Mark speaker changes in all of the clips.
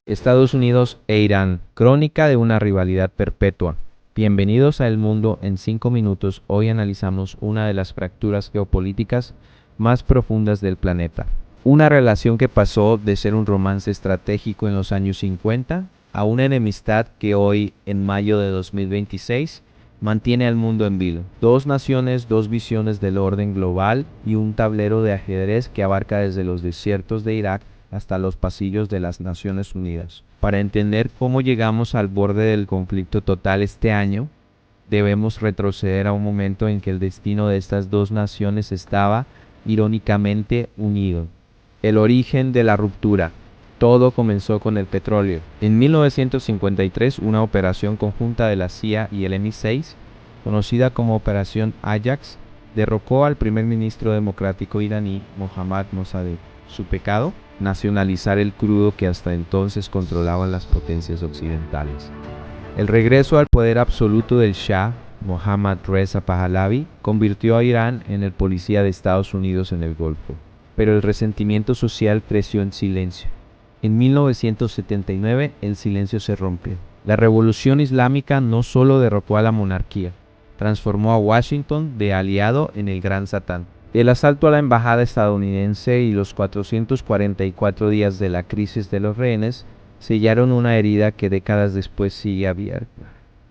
Speaker 1: Estados Unidos e Irán, crónica de una rivalidad perpetua. Bienvenidos a El Mundo en 5 minutos. Hoy analizamos una de las fracturas geopolíticas más profundas del planeta. Una relación que pasó de ser un romance estratégico en los años 50 a una enemistad que hoy, en mayo de 2026, mantiene al mundo en vilo. Dos naciones, dos visiones del orden global y un tablero de ajedrez que abarca desde los desiertos de Irak hasta los pasillos de las Naciones Unidas. Para entender cómo llegamos al borde del conflicto total este año, debemos retroceder a un momento en que el destino de estas dos naciones estaba, irónicamente, unido. El origen de la ruptura. Todo comenzó con el petróleo. En 1953, una operación conjunta de la CIA y el MI6, conocida como Operación Ajax, derrocó al primer ministro democrático iraní, Mohammad Mossadegh. Su pecado: nacionalizar el crudo que hasta entonces controlaban las potencias occidentales. El regreso al poder absoluto del Shah, Mohammad Reza Pahlavi, convirtió a Irán en el policía de Estados Unidos en el Golfo. Pero el resentimiento social creció en silencio. En 1979 el silencio se rompió. La revolución islámica no solo derrocó a la monarquía, transformó a Washington de aliado en el gran Satán. El asalto a la embajada estadounidense y los 444 días de la crisis de los rehenes sellaron una herida que décadas después sigue abierta.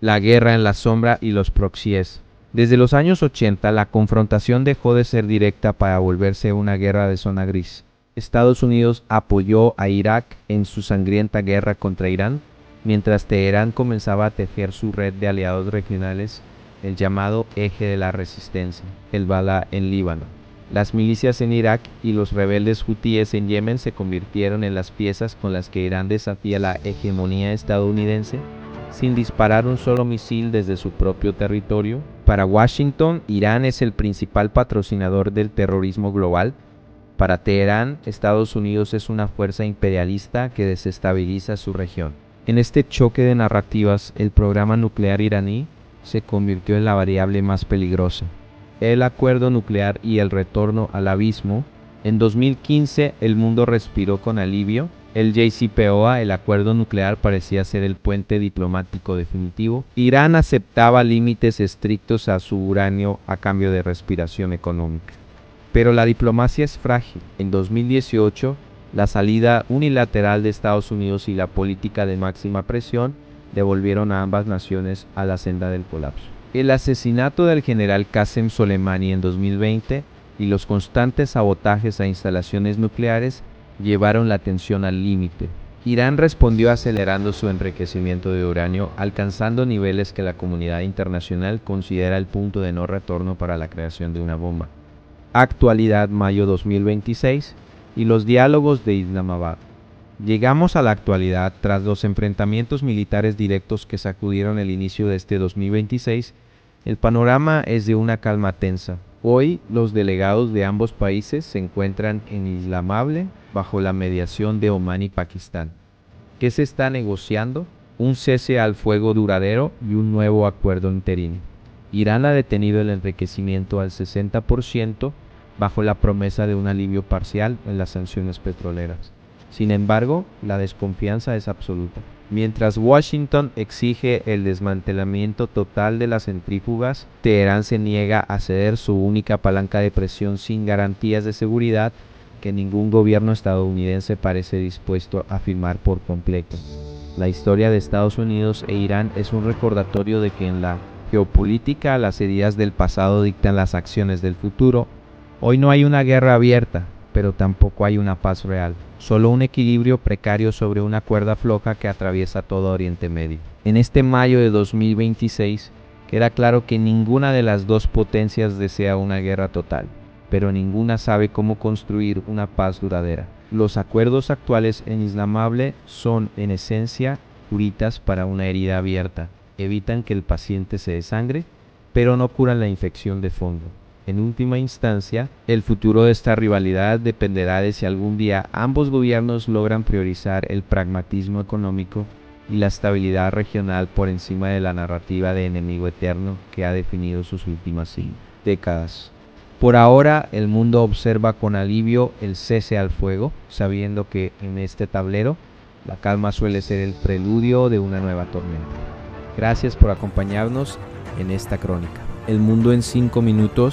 Speaker 1: La guerra en la sombra y los proxies. Desde los años 80, la confrontación dejó de ser directa para volverse una guerra de zona gris. Estados Unidos apoyó a Irak en su sangrienta guerra contra Irán, mientras Teherán comenzaba a tejer su red de aliados regionales, el llamado Eje de la Resistencia, el Bala en Líbano. Las milicias en Irak y los rebeldes hutíes en Yemen se convirtieron en las piezas con las que Irán desafía la hegemonía estadounidense, sin disparar un solo misil desde su propio territorio. Para Washington, Irán es el principal patrocinador del terrorismo global. Para Teherán, Estados Unidos es una fuerza imperialista que desestabiliza su región. En este choque de narrativas, el programa nuclear iraní se convirtió en la variable más peligrosa. El acuerdo nuclear y el retorno al abismo. En 2015, el mundo respiró con alivio. El JCPOA, el acuerdo nuclear, parecía ser el puente diplomático definitivo. Irán aceptaba límites estrictos a su uranio a cambio de respiración económica. Pero la diplomacia es frágil. En 2018, la salida unilateral de Estados Unidos y la política de máxima presión devolvieron a ambas naciones a la senda del colapso. El asesinato del general Qasem Soleimani en 2020 y los constantes sabotajes a instalaciones nucleares llevaron la tensión al límite. Irán respondió acelerando su enriquecimiento de uranio, alcanzando niveles que la comunidad internacional considera el punto de no retorno para la creación de una bomba. Actualidad, mayo 2026, y los diálogos de Islamabad. Llegamos a la actualidad tras los enfrentamientos militares directos que sacudieron el inicio de este 2026. El panorama es de una calma tensa. Hoy, los delegados de ambos países se encuentran en Islamabad bajo la mediación de Omán y Pakistán. ¿Qué se está negociando? Un cese al fuego duradero y un nuevo acuerdo interino. Irán ha detenido el enriquecimiento al 60% bajo la promesa de un alivio parcial en las sanciones petroleras. Sin embargo, la desconfianza es absoluta. Mientras Washington exige el desmantelamiento total de las centrífugas, Teherán se niega a ceder su única palanca de presión sin garantías de seguridad que ningún gobierno estadounidense parece dispuesto a firmar por completo. La historia de Estados Unidos e Irán es un recordatorio de que en la geopolítica las heridas del pasado dictan las acciones del futuro. Hoy no hay una guerra abierta, pero tampoco hay una paz real, solo un equilibrio precario sobre una cuerda floja que atraviesa todo Oriente Medio. En este mayo de 2026, queda claro que ninguna de las dos potencias desea una guerra total, pero ninguna sabe cómo construir una paz duradera. Los acuerdos actuales en Islamabad son, en esencia, curitas para una herida abierta. Evitan que el paciente se desangre, pero no curan la infección de fondo. En última instancia, el futuro de esta rivalidad dependerá de si algún día ambos gobiernos logran priorizar el pragmatismo económico y la estabilidad regional por encima de la narrativa de enemigo eterno que ha definido sus últimas décadas. Por ahora, el mundo observa con alivio el cese al fuego, sabiendo que en este tablero La calma suele ser el preludio de una nueva tormenta. Gracias por acompañarnos en esta crónica. El mundo en 5 minutos